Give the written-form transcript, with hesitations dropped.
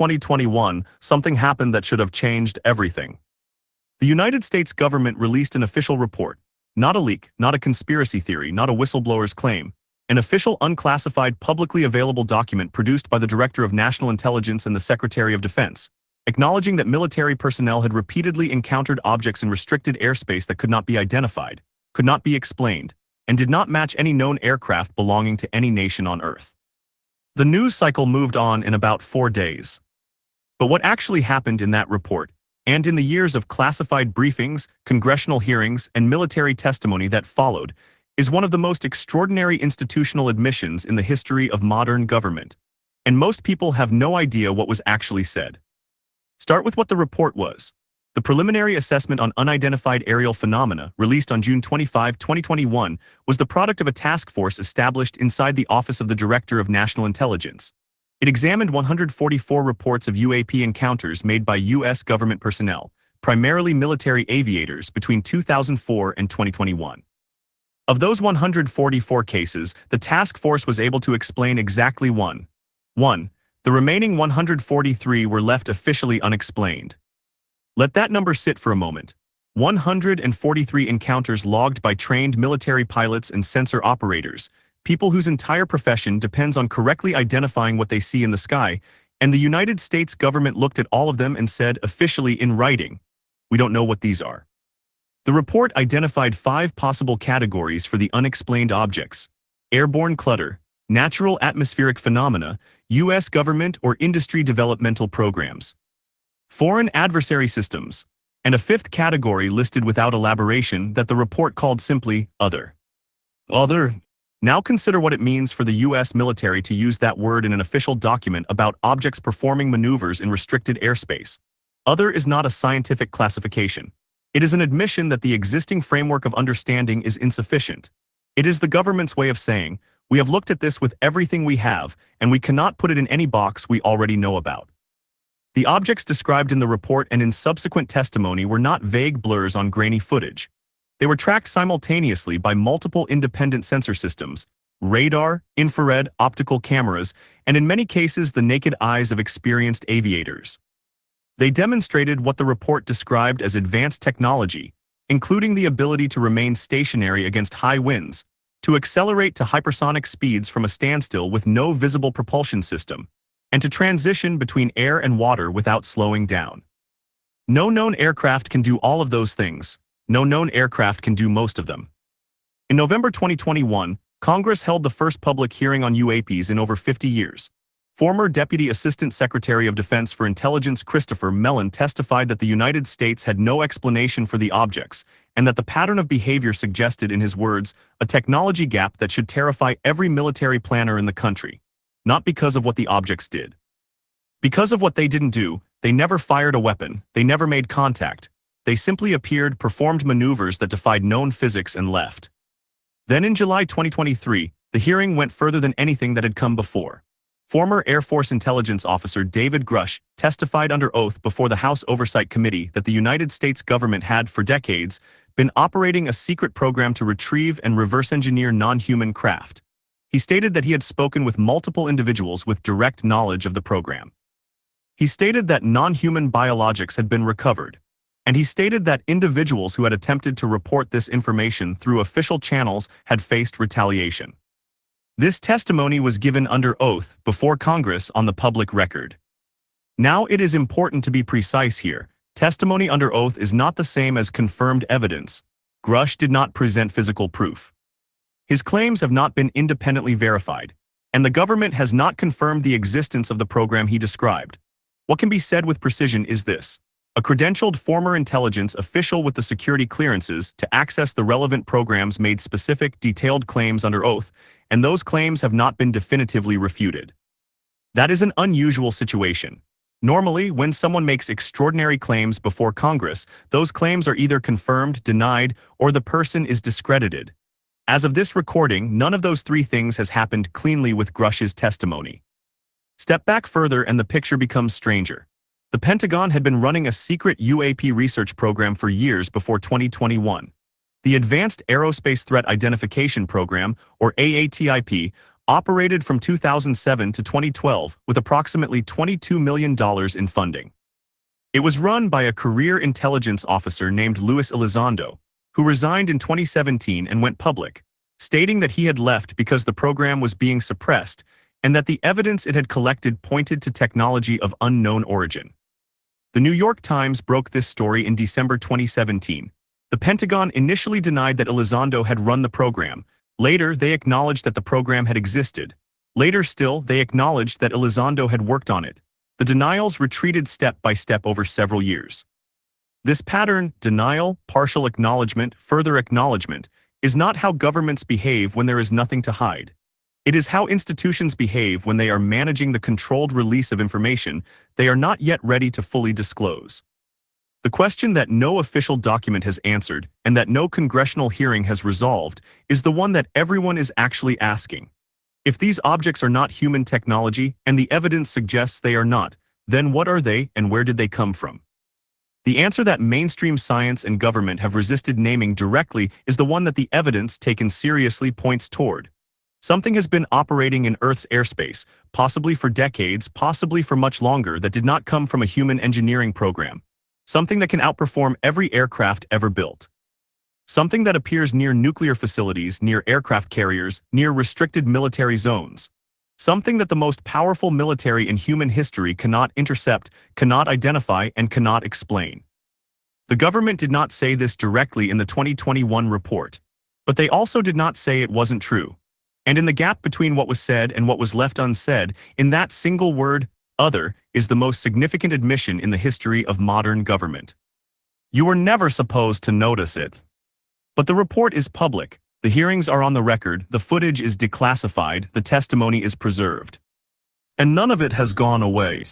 2021, something happened that should have changed everything. The United States government released an official report. Not a leak, not a conspiracy theory, not a whistleblower's claim. An official unclassified publicly available document produced by the Director of National Intelligence and the Secretary of Defense, acknowledging that military personnel had repeatedly encountered objects in restricted airspace that could not be identified, could not be explained, and did not match any known aircraft belonging to any nation on Earth. The news cycle moved on in about 4 days. But what actually happened in that report, and in the years of classified briefings, congressional hearings, and military testimony that followed, is one of the most extraordinary institutional admissions in the history of modern government. And most people have no idea what was actually said. Start with what the report was. The Preliminary Assessment on Unidentified Aerial Phenomena, released on June 25, 2021, was the product of a task force established inside the Office of the Director of National Intelligence. It examined 144 reports of UAP encounters made by U.S. government personnel, primarily military aviators, between 2004 and 2021. Of those 144 cases, the task force was able to explain exactly one. The remaining 143 were left officially unexplained. Let that number sit for a moment. 143 encounters logged by trained military pilots and sensor operators, people whose entire profession depends on correctly identifying what they see in the sky, and the United States government looked at all of them and said, officially in writing, "We don't know what these are." The report identified 5 possible categories for the unexplained objects: airborne clutter, natural atmospheric phenomena, U.S. government or industry developmental programs, foreign adversary systems, and a 5th category listed without elaboration that the report called simply other. Now consider what it means for the U.S. military to use that word in an official document about objects performing maneuvers in restricted airspace. Other is not a scientific classification. It is an admission that the existing framework of understanding is insufficient. It is the government's way of saying, we have looked at this with everything we have, and we cannot put it in any box we already know about. The objects described in the report and in subsequent testimony were not vague blurs on grainy footage. They were tracked simultaneously by multiple independent sensor systems, radar, infrared, optical cameras, and in many cases the naked eyes of experienced aviators. They demonstrated what the report described as advanced technology, including the ability to remain stationary against high winds, to accelerate to hypersonic speeds from a standstill with no visible propulsion system, and to transition between air and water without slowing down. No known aircraft can do all of those things. No known aircraft can do most of them. In November 2021, Congress held the first public hearing on UAPs in over 50 years. Former Deputy Assistant Secretary of Defense for Intelligence Christopher Mellon testified that the United States had no explanation for the objects, and that the pattern of behavior suggested, in his words, a technology gap that should terrify every military planner in the country. Not because of what the objects did. Because of what they didn't do, they never fired a weapon, they never made contact. They simply appeared, performed maneuvers that defied known physics, and left. Then in July 2023, the hearing went further than anything that had come before. Former Air Force Intelligence Officer David Grush testified under oath before the House Oversight Committee that the United States government had, for decades, been operating a secret program to retrieve and reverse engineer non-human craft. He stated that he had spoken with multiple individuals with direct knowledge of the program. He stated that non-human biologics had been recovered, and he stated that individuals who had attempted to report this information through official channels had faced retaliation. This testimony was given under oath before Congress on the public record. Now it is important to be precise here. Testimony under oath is not the same as confirmed evidence. Grush did not present physical proof. His claims have not been independently verified, and the government has not confirmed the existence of the program he described. What can be said with precision is this: a credentialed former intelligence official with the security clearances to access the relevant programs made specific, detailed claims under oath, and those claims have not been definitively refuted. That is an unusual situation. Normally, when someone makes extraordinary claims before Congress, those claims are either confirmed, denied, or the person is discredited. As of this recording, none of those 3 things has happened cleanly with Grush's testimony. Step back further and the picture becomes stranger. The Pentagon had been running a secret UAP research program for years before 2021. The Advanced Aerospace Threat Identification Program, or AATIP, operated from 2007 to 2012 with approximately $22 million in funding. It was run by a career intelligence officer named Luis Elizondo, who resigned in 2017 and went public, stating that he had left because the program was being suppressed and that the evidence it had collected pointed to technology of unknown origin. The New York Times broke this story in December 2017. The Pentagon initially denied that Elizondo had run the program. Later, they acknowledged that the program had existed. Later still, they acknowledged that Elizondo had worked on it. The denials retreated step by step over several years. This pattern, denial, partial acknowledgment, further acknowledgment, is not how governments behave when there is nothing to hide. It is how institutions behave when they are managing the controlled release of information they are not yet ready to fully disclose. The question that no official document has answered and that no congressional hearing has resolved is the one that everyone is actually asking. If these objects are not human technology and the evidence suggests they are not, then what are they and where did they come from? The answer that mainstream science and government have resisted naming directly is the one that the evidence taken seriously points toward. Something has been operating in Earth's airspace, possibly for decades, possibly for much longer, that did not come from a human engineering program. Something that can outperform every aircraft ever built. Something that appears near nuclear facilities, near aircraft carriers, near restricted military zones. Something that the most powerful military in human history cannot intercept, cannot identify, and cannot explain. The government did not say this directly in the 2021 report, but they also did not say it wasn't true. And in the gap between what was said and what was left unsaid, in that single word, other, is the most significant admission in the history of modern government. You were never supposed to notice it. But the report is public, the hearings are on the record, the footage is declassified, the testimony is preserved. And none of it has gone away.